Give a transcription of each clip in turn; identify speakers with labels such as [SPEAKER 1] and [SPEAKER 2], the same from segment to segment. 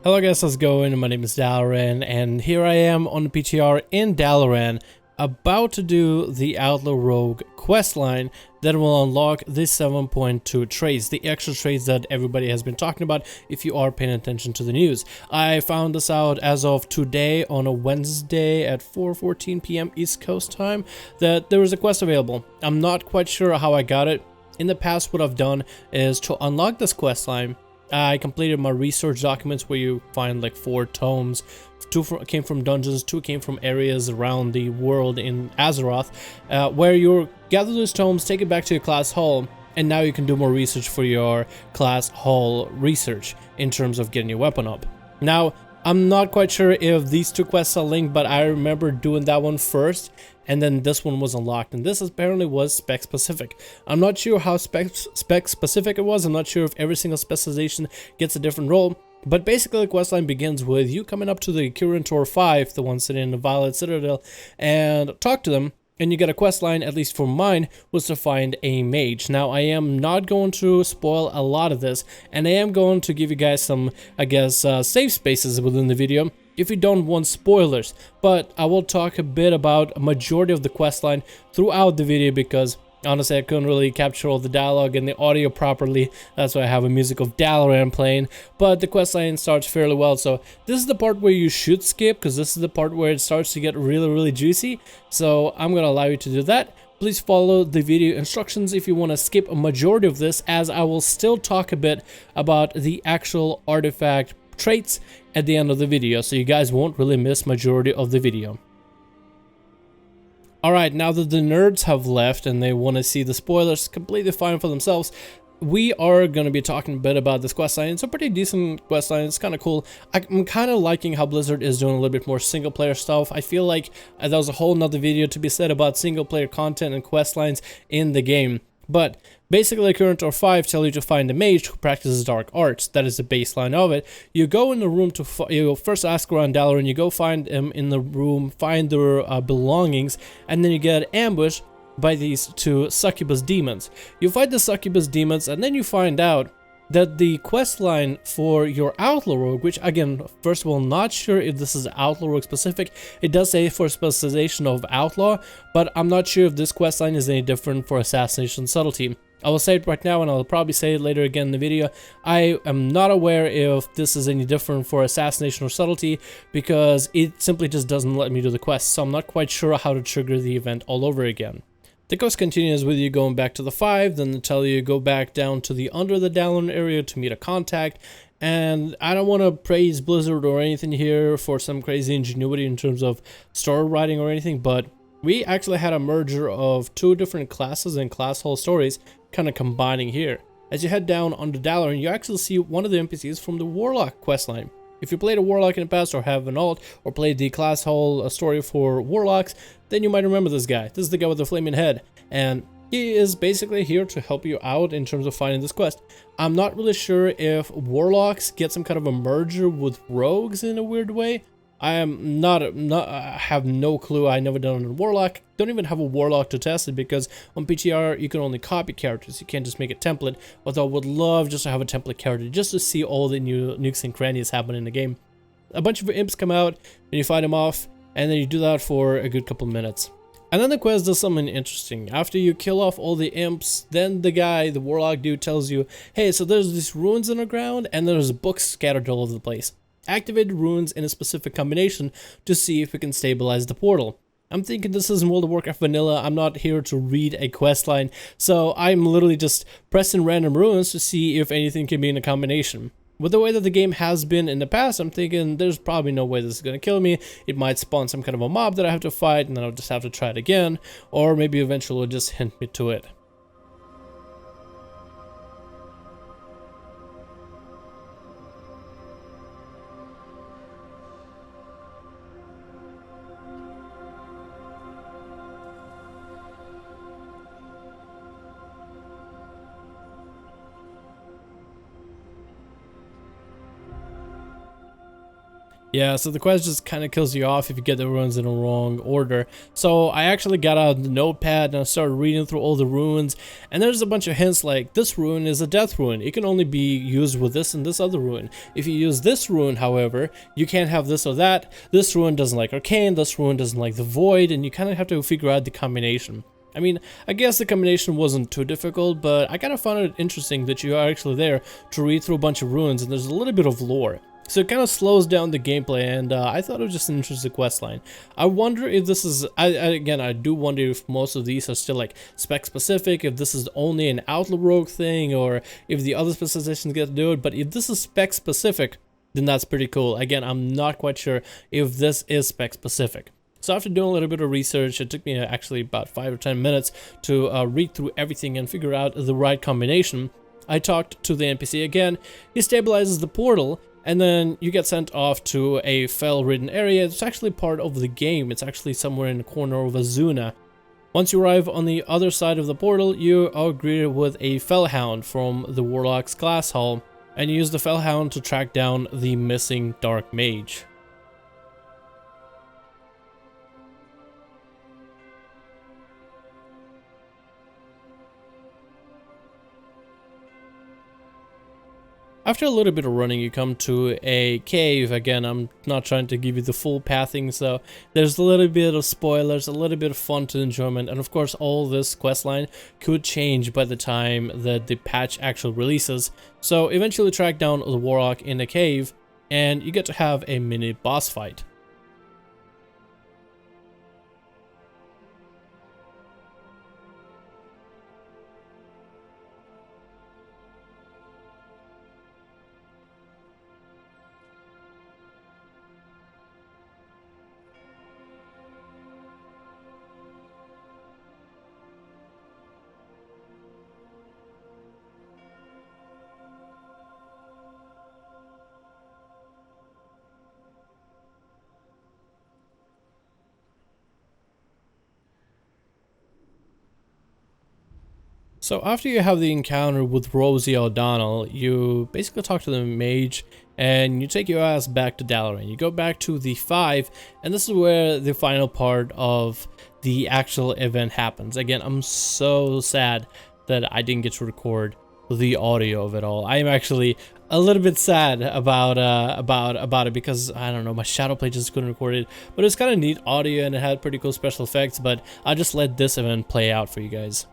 [SPEAKER 1] Hello guys, how's it going? My name is Dalaran, and here I am on the PTR in Dalaran, about to do the Outlaw Rogue questline that will unlock the 7.2 traits, the extra traits that everybody has been talking about if you are paying attention to the news. I found this out as of today on a Wednesday at 4:14 p.m. East Coast time that there was a quest available. I'm not quite sure how I got it. In the past, what I've done is to unlock this questline, I completed my research documents where you find like 4 tomes. 2 came from dungeons, 2 came from areas around the world in Azeroth, where you gather those tomes, take it back to your class hall, and now you can do more research for your class hall research in terms of getting your weapon up. Now, I'm not quite sure if these 2 quests are linked, but I remember doing that one first, and then this one was unlocked, and this apparently was spec specific. I'm not sure how spec specific it was. I'm not sure if every single specialization gets a different role, but basically the questline begins with you coming up to the Curator 5, the one sitting in the Violet Citadel, and talk to them. And you get a quest line, at least for mine, was to find a mage. Now, I am not going to spoil a lot of this, and I am going to give you guys some, I guess, safe spaces within the video if you don't want spoilers. But I will talk a bit about a majority of the quest line throughout the video because honestly, I couldn't really capture all the dialogue and the audio properly. That's why I have a music of Dalaran playing. But the questline starts fairly well. So this is the part where you should skip, because this is the part where it starts to get really juicy. So I'm going to allow you to do that. Please follow the video instructions if you want to skip a majority of this, as I will still talk a bit about the actual artifact traits at the end of the video. So you guys won't really miss majority of the video. Alright, now that the nerds have left and they want to see the spoilers completely fine for themselves, we are going to be talking a bit about this questline. It's a pretty decent questline. It's kind of cool. I'm kind of liking how Blizzard is doing a little bit more single player stuff. I feel like that was a whole nother video to be said about single player content and questlines in the game. But basically, Curator 5 tell you to find a mage who practices dark arts. That is the baseline of it. You go in the room to you first ask around Dalaran. You go find them in the room, find their belongings, and then you get ambushed by these 2 succubus demons. You fight the succubus demons, and then you find out that the quest line for your Outlaw Rogue, which again, first of all, not sure if this is Outlaw Rogue specific. It does say for specialization of Outlaw, but I'm not sure if this quest line is any different for Assassination Subtlety. I will say it right now, and I'll probably say it later again in the video. I am not aware if this is any different for Assassination or Subtlety, because it simply just doesn't let me do the quest, so I'm not quite sure how to trigger the event all over again. The quest continues with you going back to the 5, then they tell you go back down to the under the Dalaran area to meet a contact. And I don't want to praise Blizzard or anything here for some crazy ingenuity in terms of story writing or anything, but we actually had a merger of 2 different classes and class hall stories kind of combining here. As you head down under Dalaran, you actually see one of the NPCs from the Warlock questline. If you played a Warlock in the past or have an alt or played the class hall story for Warlocks, then you might remember this guy. This is the guy with the flaming head, and he is basically here to help you out in terms of finding this quest. I'm not really sure if Warlocks get some kind of a merger with Rogues in a weird way. I am I have no clue. I never done it on Warlock. Don't even have a Warlock to test it, because on PTR you can only copy characters. You can't just make a template. Although I would love just to have a template character just to see all the new nukes and crannies happen in the game. A bunch of imps come out and you fight them off, and then you do that for a good couple minutes. And then the quest does something interesting. After you kill off all the imps, then the guy, the Warlock dude, tells you, hey, so there's these ruins underground and there's books scattered all over the place. Activate runes in a specific combination to see if we can stabilize the portal. I'm thinking this isn't World of Warcraft vanilla. I'm not here to read a questline, so I'm literally just pressing random runes to see if anything can be in a combination. With the way that the game has been in the past, I'm thinking there's probably no way this is going to kill me. It might spawn some kind of a mob that I have to fight, and then I'll just have to try it again, or maybe eventually it'll just hint me to it. Yeah, so the quest just kind of kills you off if you get the runes in the wrong order. So I actually got out the notepad and I started reading through all the runes, and there's a bunch of hints like this rune is a death rune. It can only be used with this and this other rune. If you use this rune, however, you can't have this or that. This rune doesn't like arcane, this rune doesn't like the void, and you kind of have to figure out the combination. I mean, I guess the combination wasn't too difficult, but I kind of found it interesting that you are actually there to read through a bunch of runes and there's a little bit of lore. So it kind of slows down the gameplay, and I thought it was just an interesting questline. I wonder if this is, again, I do wonder if most of these are still like spec specific, if this is only an Outlaw rogue thing, or if the other specifications get to do it. But if this is spec specific, then that's pretty cool. Again, I'm not quite sure if this is spec specific. So after doing a little bit of research, it took me actually about 5 or 10 minutes to read through everything and figure out the right combination. I talked to the NPC again. He stabilizes the portal, and then you get sent off to a fell-ridden area. It's actually part of the game. It's actually somewhere in the corner of Azuna. Once you arrive on the other side of the portal, you are greeted with a fellhound from the Warlock's class hall, and you use the fellhound to track down the missing dark mage. After a little bit of running, you come to a cave. Again, I'm not trying to give you the full pathing, so there's a little bit of spoilers, a little bit of fun to enjoyment, and of course all this questline could change by the time that the patch actually releases. So eventually track down the Warlock in a cave, and you get to have a mini boss fight. So after you have the encounter with Rosie O'Donnell, you basically talk to the mage and you take your ass back to Dalaran. You go back to the 5, and this is where the final part of the actual event happens. Again, I'm so sad that I didn't get to record the audio of it all. I am actually a little bit sad about it because I don't know, my Shadowplay just couldn't record it. But it's kind of neat audio and it had pretty cool special effects, but I just let this event play out for you guys.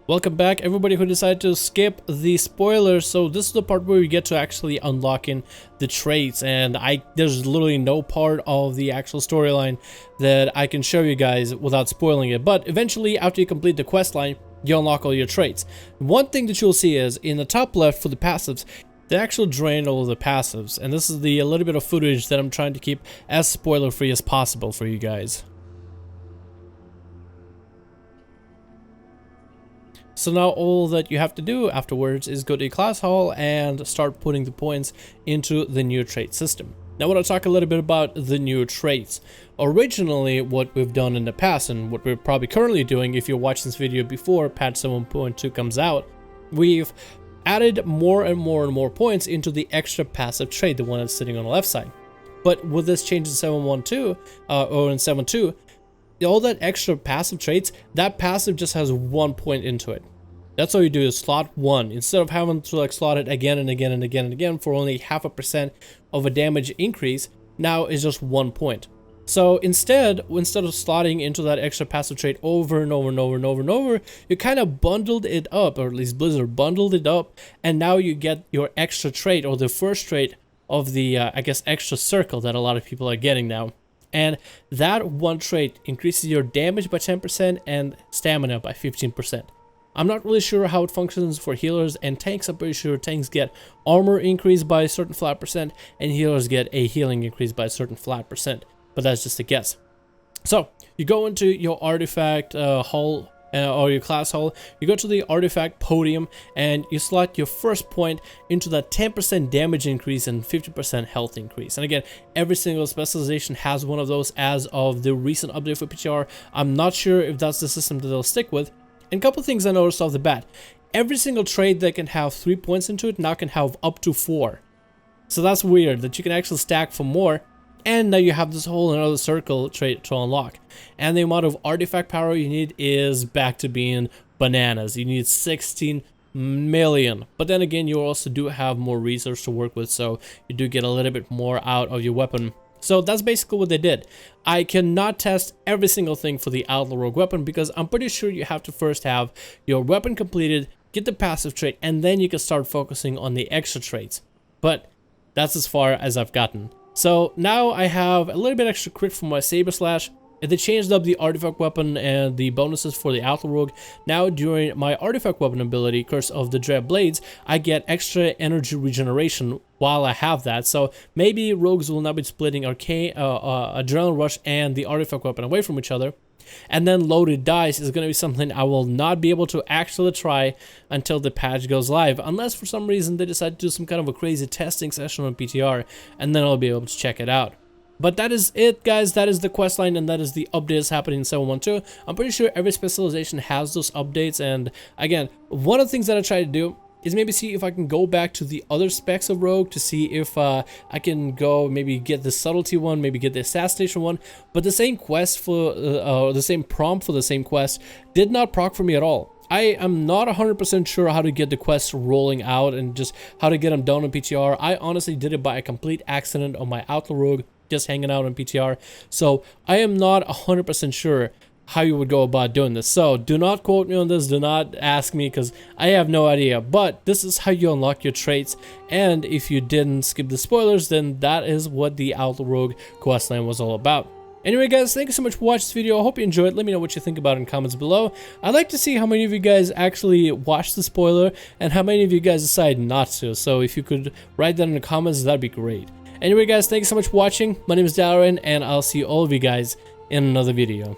[SPEAKER 1] Welcome back, everybody who decided to skip the spoilers. So this is the part where we get to actually unlocking the traits, and there's literally no part of the actual storyline that I can show you guys without spoiling it. But eventually, after you complete the quest line, you unlock all your traits. One thing that you'll see is in the top left for the passives, they actually drain all of the passives, and this is a little bit of footage that I'm trying to keep as spoiler free as possible for you guys. So now all that you have to do afterwards is go to your class hall and start putting the points into the new trait system. Now I want to talk a little bit about the new traits. Originally, what we've done in the past, and what we're probably currently doing if you're watching this video before patch 7.2 comes out, we've added more and more and more points into the extra passive trait, the one that's sitting on the left side. But with this change in 7.1.2, or in 7.2, all that extra passive traits, that passive just has 1 point into it. That's all you do is slot 1 instead of having to like slot it again and again and again and again for only 0.5% of a damage increase. Now it's just 1 point. So instead of slotting into that extra passive trait over and over and over and over and over, you kind of bundled it up, or at least Blizzard bundled it up, and now you get your extra trait, or the first trait of the, I guess, extra circle that a lot of people are getting now. And that one trait increases your damage by 10% and stamina by 15%. I'm not really sure how it functions for healers and tanks. I'm pretty sure tanks get armor increase by a certain flat percent, and healers get a healing increase by a certain flat percent. But that's just a guess. So you go into your artifact hull or your class hull, you go to the artifact podium, and you slot your first point into that 10% damage increase and 50% health increase. And again, every single specialization has one of those as of the recent update for PTR. I'm not sure if that's the system that they'll stick with. And a couple things I noticed off the bat. Every single trade that can have 3 points into it now can have up to 4. So that's weird that you can actually stack for more. And now you have this whole another circle trait to unlock. And the amount of artifact power you need is back to being bananas. You need 16 million. But then again, you also do have more research to work with, so you do get a little bit more out of your weapon. So that's basically what they did. I cannot test every single thing for the Outlaw Rogue weapon because I'm pretty sure you have to first have your weapon completed, get the passive trait, and then you can start focusing on the extra traits. But that's as far as I've gotten. So now I have a little bit extra crit from my Saber Slash. They changed up the artifact weapon and the bonuses for the Outlaw Rogue. Now during my artifact weapon ability, Curse of the Dread Blades, I get extra energy regeneration while I have that. So maybe rogues will not be splitting Adrenaline Rush and the artifact weapon away from each other. And then loaded dice is going to be something I will not be able to actually try until the patch goes live, unless for some reason they decide to do some kind of a crazy testing session on PTR, and then I'll be able to check it out. But that is it, guys. That is the questline, and that is the updates happening in 7.12. I'm pretty sure every specialization has those updates, and again, one of the things that I try to do is maybe see if I can go back to the other specs of Rogue to see if I can go maybe get the subtlety one, maybe get the assassination one. But the same quest for the same prompt for the same quest did not proc for me at all. I am not 100% sure how to get the quests rolling out and just how to get them done on PTR. I honestly did it by a complete accident on my Outlaw Rogue, just hanging out on PTR. So I am not 100% sure how you would go about doing this. So do not quote me on this, do not ask me, because I have no idea. But this is how you unlock your traits, and if you didn't skip the spoilers, then that is what the Outlaw Rogue questline was all about. Anyway, guys, thank you so much for watching this video. I hope you enjoyed. Let me know what you think about it in comments below. I'd like to see how many of you guys actually watched the spoiler and how many of you guys decided not to. So if you could write that in the comments, that'd be great. Anyway, guys, thank you so much for watching. My name is Dalaran, and I'll see all of you guys in another video.